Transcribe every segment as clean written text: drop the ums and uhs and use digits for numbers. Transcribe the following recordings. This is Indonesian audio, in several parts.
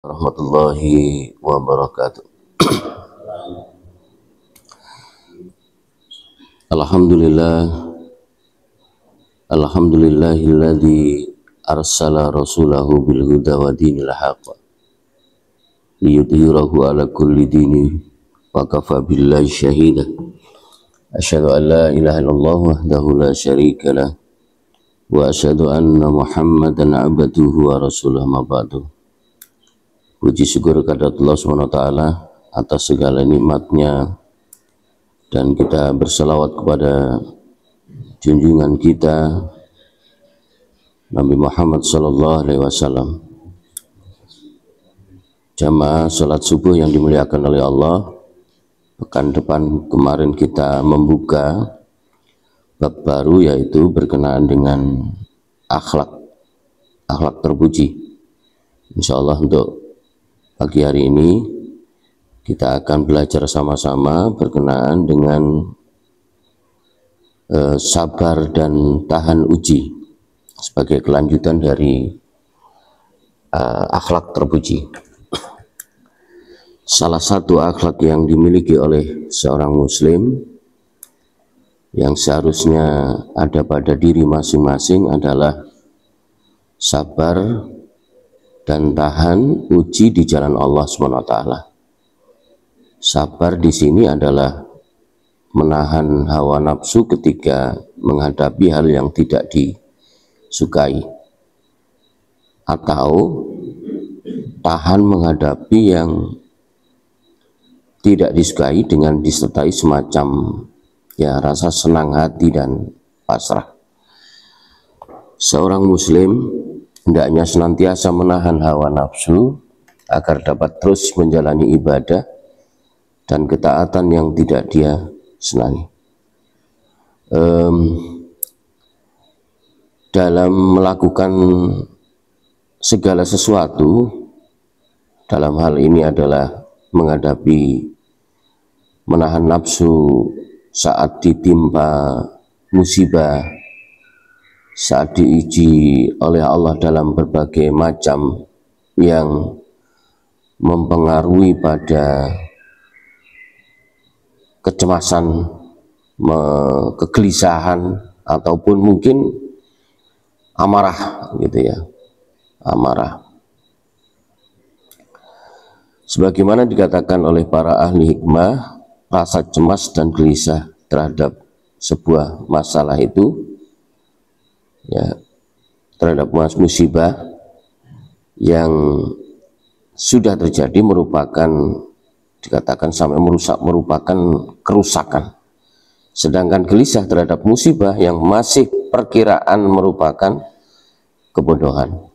Warahmatullahi wabarakatuh. Alhamdulillahilladzi arsala rasulahu bil huda wa dinil haqq liyudhhirahu ala kulli dini wa kafa billahi syahida. Asyhadu an la ilaha illallah wahdahu la syarika lah wa asyhadu anna Muhammadan abduhu wa rasuluhu ma ba'du. Puji syukur kepada Allah SWT atas segala nikmatnya, dan kita berselawat kepada junjungan kita Nabi Muhammad SAW. Jamaah salat subuh yang dimuliakan oleh Allah, pekan depan kemarin kita membuka bab baru, yaitu berkenaan dengan akhlak terpuji. Insyaallah untuk pagi hari ini kita akan belajar sama-sama berkenaan dengan sabar dan tahan uji sebagai kelanjutan dari akhlak terpuji. Salah satu akhlak yang dimiliki oleh seorang muslim yang seharusnya ada pada diri masing-masing adalah sabar dan tahan uji di jalan Allah SWT. Sabar di sini adalah menahan hawa nafsu ketika menghadapi hal yang tidak disukai, atau tahan menghadapi yang tidak disukai dengan disertai semacam rasa senang hati dan pasrah. Seorang muslim hendaknya senantiasa menahan hawa nafsu agar dapat terus menjalani ibadah dan ketaatan yang tidak dia senangi. Dalam melakukan segala sesuatu, dalam hal ini adalah menghadapi menahan nafsu saat ditimpa musibah, saat diuji oleh Allah dalam berbagai macam yang mempengaruhi pada kecemasan, kegelisahan, ataupun mungkin amarah gitu ya, amarah. Sebagaimana dikatakan oleh para ahli hikmah, rasa cemas dan gelisah terhadap sebuah masalah itu, terhadap musibah yang sudah terjadi dikatakan sampai merupakan kerusakan. Sedangkan gelisah terhadap musibah yang masih perkiraan merupakan kebodohan.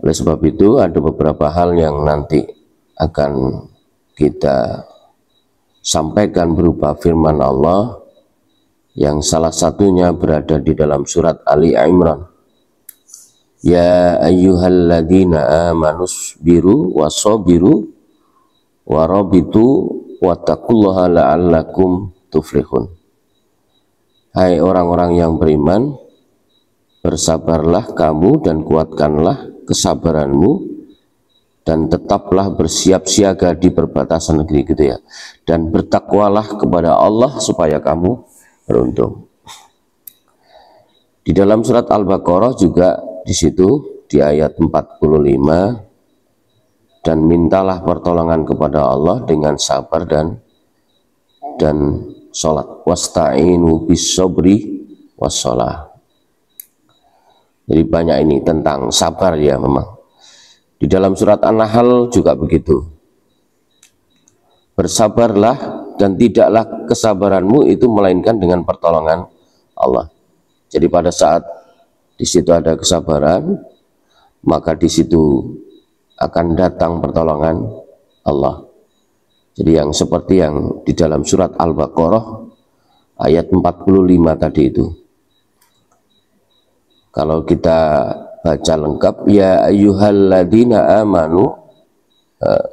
Oleh sebab itu ada beberapa hal yang nanti akan kita sampaikan berupa firman Allah, yang salah satunya berada di dalam surat Ali Imran. Ya ayyuhalladzina amanusbiru wasabiru warabitu wattaqullaha la'allakum tuflihun. Hai orang-orang yang beriman, bersabarlah kamu dan kuatkanlah kesabaranmu, dan tetaplah bersiap siaga di perbatasan negeri gitu ya, dan bertakwalah kepada Allah supaya kamu beruntung. Di dalam surat Al-Baqarah juga di situ di ayat 45, dan mintalah pertolongan kepada Allah dengan sabar dan sholat. Wasta'inu bis-sabri was-shalah. Jadi banyak ini tentang sabar ya memang. Di dalam surat An-Nahl juga begitu. Bersabarlah dan tidaklah kesabaranmu itu melainkan dengan pertolongan Allah. Jadi pada saat di situ ada kesabaran, maka di situ akan datang pertolongan Allah. Jadi yang seperti yang di dalam surat Al-Baqarah ayat 45 tadi itu. Kalau kita baca lengkap, ya ayyuhalladzina amanu,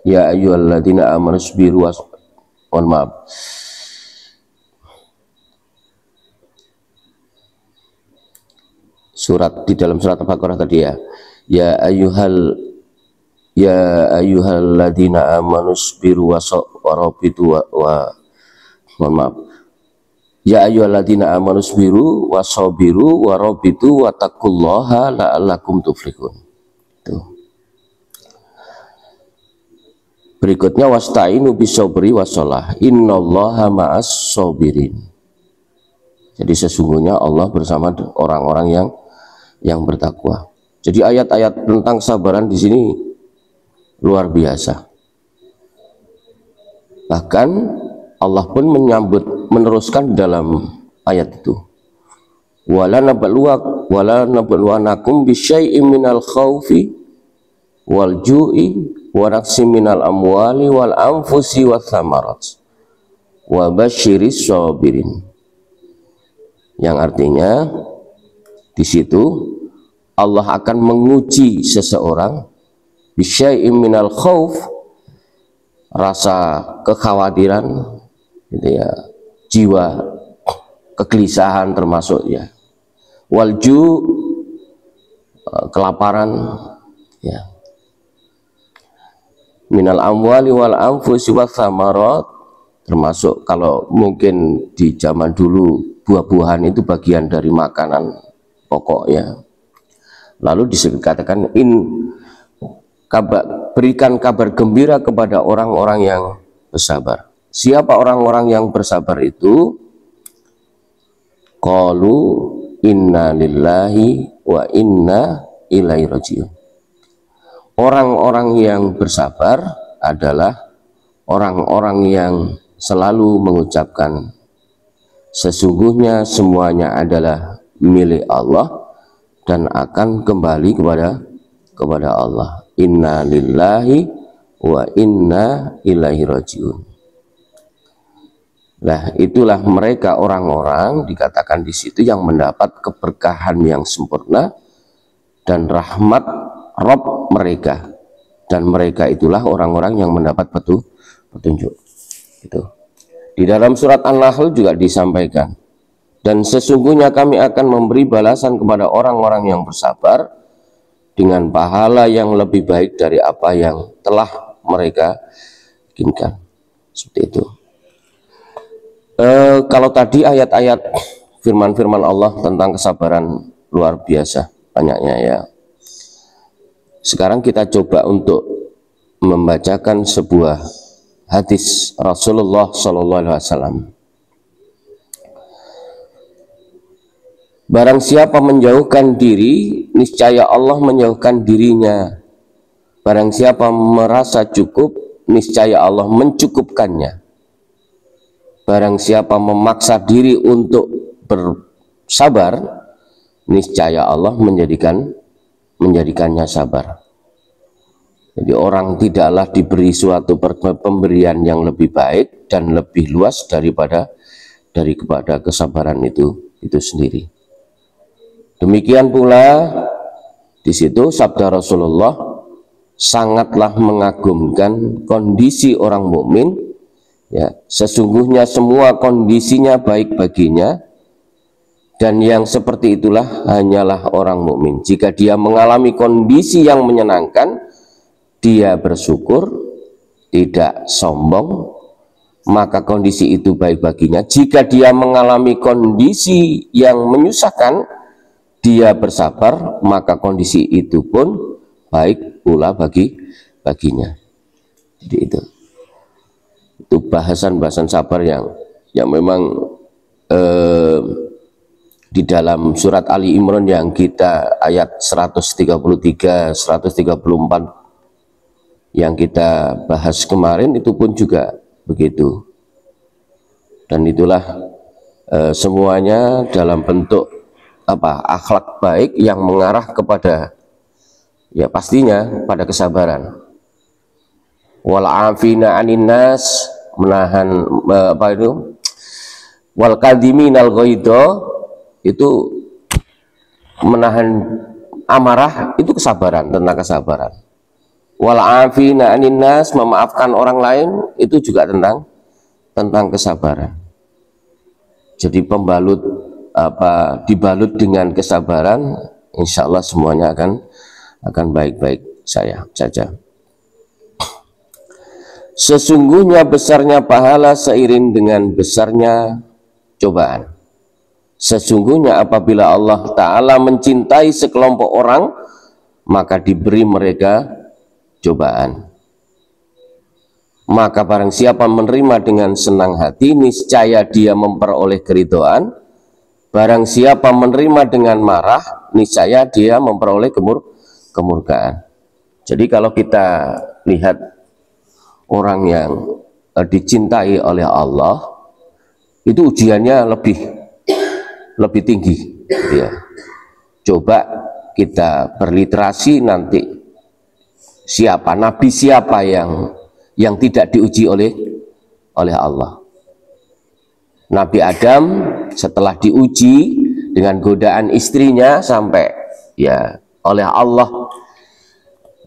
ya ayyuhalladzina amanu sabiru mohon maaf. Surat di dalam surat Al-Baqarah tadi ya. Ya Ya ayyuhalladzina amanu sabiru warabitu mohon maaf. Ya ayyuhalladzina amanu sabiru wasabiru warabitu wattaqullaha la'allakum tuflihun. Tuh. Berikutnya wasta'inu bisabri wassalah. Innallaha ma'as sabirin. Jadi sesungguhnya Allah bersama orang-orang yang bertakwa. Jadi ayat-ayat tentang kesabaran di sini luar biasa. Bahkan Allah pun meneruskan dalam ayat itu. Wala nabluwanakum bisyai'im minal khaufi wal ju'i wa naqsim minal amwali wal anfusi wath thamarat wa basyiris sabirin. Yang artinya di situ Allah akan menguji seseorang bisyai'im minal khauf, rasa kekhawatiran gitu ya, jiwa kegelisahan termasuk ya, walju kelaparan ya, minal amwali wal anfusi wath thamarat, termasuk kalau mungkin di zaman dulu buah-buahan itu bagian dari makanan pokok ya. Lalu dikatakan berikan kabar gembira kepada orang-orang yang bersabar. Siapa orang-orang yang bersabar itu? Qalu inna lillahi wa inna ilaihi rajiun. Orang-orang yang bersabar adalah orang-orang yang selalu mengucapkan sesungguhnya semuanya adalah milik Allah dan akan kembali kepada Allah. Inna lillahi wa inna ilaihi rajiun. Nah, itulah mereka orang-orang dikatakan di situ yang mendapat keberkahan yang sempurna dan rahmat Rabb mereka, dan mereka itulah orang-orang yang mendapat petunjuk. Itu di dalam surat An-Nahl juga disampaikan, dan sesungguhnya kami akan memberi balasan kepada orang-orang yang bersabar dengan pahala yang lebih baik dari apa yang telah mereka inginkan. Seperti itu. Kalau tadi ayat-ayat firman-firman Allah tentang kesabaran luar biasa banyaknya ya. Sekarang kita coba untuk membacakan sebuah hadis Rasulullah SAW. Barang siapa menjauhkan diri, niscaya Allah menjauhkan dirinya. Barang siapa merasa cukup, niscaya Allah mencukupkannya. Barang siapa memaksa diri untuk bersabar, niscaya Allah menjadikannya sabar. Jadi orang tidaklah diberi suatu pemberian yang lebih baik dan lebih luas kepada kesabaran itu sendiri. Demikian pula di situ sabda Rasulullah sangatlah mengagumkan kondisi orang mukmin. Ya, sesungguhnya semua kondisinya baik baginya, dan yang seperti itulah hanyalah orang mukmin. Jika dia mengalami kondisi yang menyenangkan, dia bersyukur, tidak sombong, maka kondisi itu baik baginya. Jika dia mengalami kondisi yang menyusahkan, dia bersabar, maka kondisi itu pun baik pula baginya. Jadi itu bahasan-bahasan sabar yang memang di dalam surat Ali Imran yang kita ayat 133, 134 yang kita bahas kemarin itu pun juga begitu. Dan itulah semuanya dalam bentuk akhlak baik yang mengarah kepada ya pastinya pada kesabaran. Wal afina 'anin nas, menahan wal kadhiminal ghaidha, itu menahan amarah, itu kesabaran, tentang kesabaran. Wal afina 'anin nas, memaafkan orang lain, itu juga tentang kesabaran. Jadi dibalut dengan kesabaran, insya Allah semuanya akan baik-baik saja. Sesungguhnya besarnya pahala seiring dengan besarnya cobaan. Sesungguhnya apabila Allah Ta'ala mencintai sekelompok orang, maka diberi mereka cobaan. Maka barang siapa menerima dengan senang hati, niscaya dia memperoleh keridhaan. Barang siapa menerima dengan marah, niscaya dia memperoleh kemurkaan. Jadi kalau kita lihat orang yang dicintai oleh Allah, itu ujiannya lebih tinggi, ya. Coba kita berliterasi nanti, siapa nabi siapa yang tidak diuji oleh Allah. Nabi Adam setelah diuji dengan godaan istrinya sampai ya oleh Allah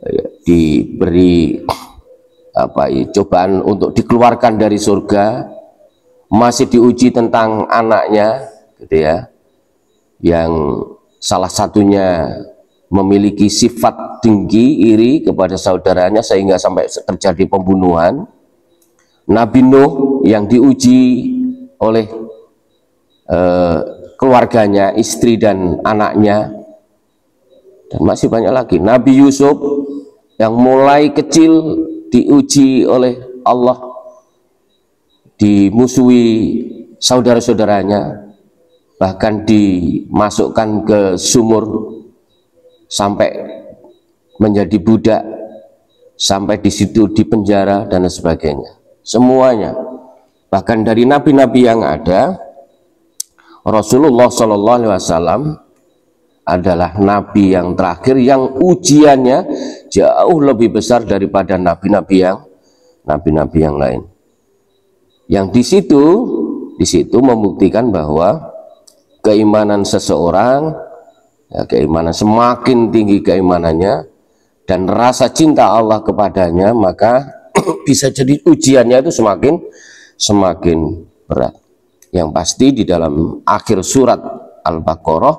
ya, diberi cobaan untuk dikeluarkan dari surga, masih diuji tentang anaknya gitu ya, yang salah satunya memiliki sifat tinggi iri kepada saudaranya sehingga sampai terjadi pembunuhan. Nabi Nuh yang diuji oleh keluarganya, istri dan anaknya, dan masih banyak lagi. Nabi Yusuf yang mulai kecil diuji oleh Allah, dimusuhi saudara-saudaranya, bahkan dimasukkan ke sumur sampai menjadi budak, sampai di situ dipenjara dan sebagainya. Semuanya, bahkan dari nabi-nabi yang ada, Rasulullah SAW adalah nabi yang terakhir yang ujiannya jauh lebih besar daripada nabi-nabi yang lain. Yang di situ membuktikan bahwa keimanan seseorang, ya, keimanan semakin tinggi keimanannya dan rasa cinta Allah kepadanya, maka bisa jadi ujiannya itu semakin berat. Yang pasti di dalam akhir surat Al-Baqarah,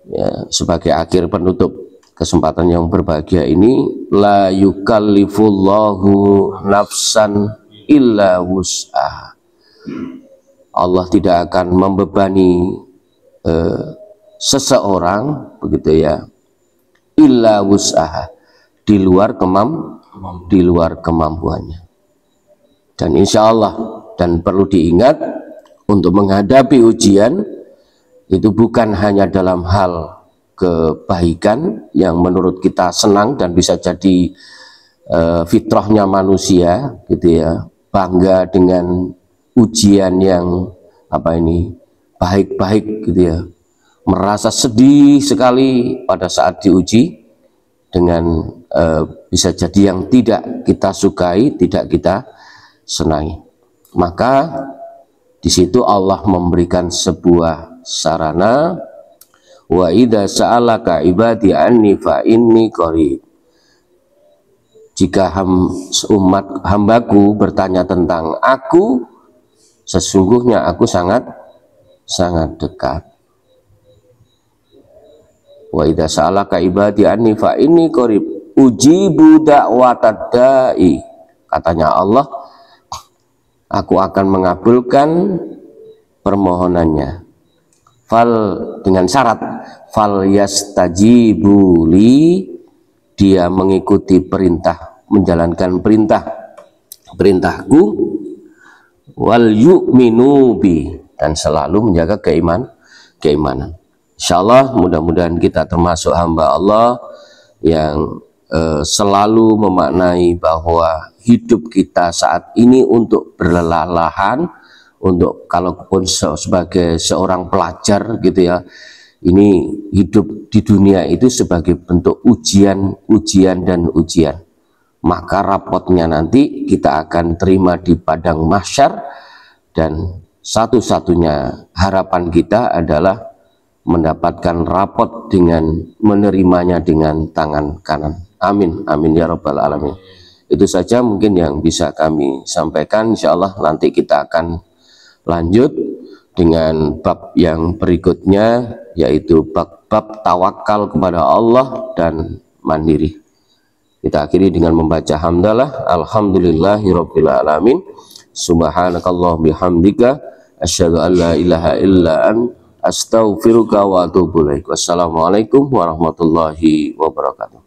ya, sebagai akhir penutup kesempatan yang berbahagia ini, la yukallifullahu nafsan illa wus'aha. Allah tidak akan membebani seseorang, begitu ya, illa wus'aha, di luar kemampuannya. Dan insya Allah, dan perlu diingat, untuk menghadapi ujian itu bukan hanya dalam hal kebaikan yang menurut kita senang dan bisa jadi fitrahnya manusia, gitu ya, bangga dengan ujian yang baik-baik, gitu ya, merasa sedih sekali pada saat diuji dengan bisa jadi yang tidak kita sukai, tidak kita senangi. Maka di situ Allah memberikan sebuah sarana, wa idza sa'alaka ibadi anni fa inni qarib. Jika hambaku bertanya tentang aku, sesungguhnya aku sangat dekat. Wa idza sa'alaka ibadi anni fa inni qarib ujibu da'watad da'i. Katanya Allah, aku akan mengabulkan permohonannya. Dengan syarat fal yastajibuli, dia mengikuti perintah, menjalankan perintahku, wal yu'minu bi, dan selalu menjaga keimanan. Insyaallah mudah-mudahan kita termasuk hamba Allah yang selalu memaknai bahwa hidup kita saat ini untuk berlelah-lahan, untuk kalaupun sebagai seorang pelajar, gitu ya, ini hidup di dunia itu sebagai bentuk ujian. Maka rapotnya nanti kita akan terima di padang mahsyar, dan satu-satunya harapan kita adalah mendapatkan rapot dengan menerimanya dengan tangan kanan. Amin, amin ya rabbal alamin. Itu saja mungkin yang bisa kami sampaikan. Insyaallah nanti kita akan lanjut dengan bab yang berikutnya, yaitu bab tawakal kepada Allah dan mandiri. Kita akhiri dengan membaca hamdalah. Alhamdulillahirabbil alamin. Subhanakallah bihamdika asyhadu an la ilaha illa anta astaghfiruka wa atubu ilaik. Wassalamualaikum warahmatullahi wabarakatuh.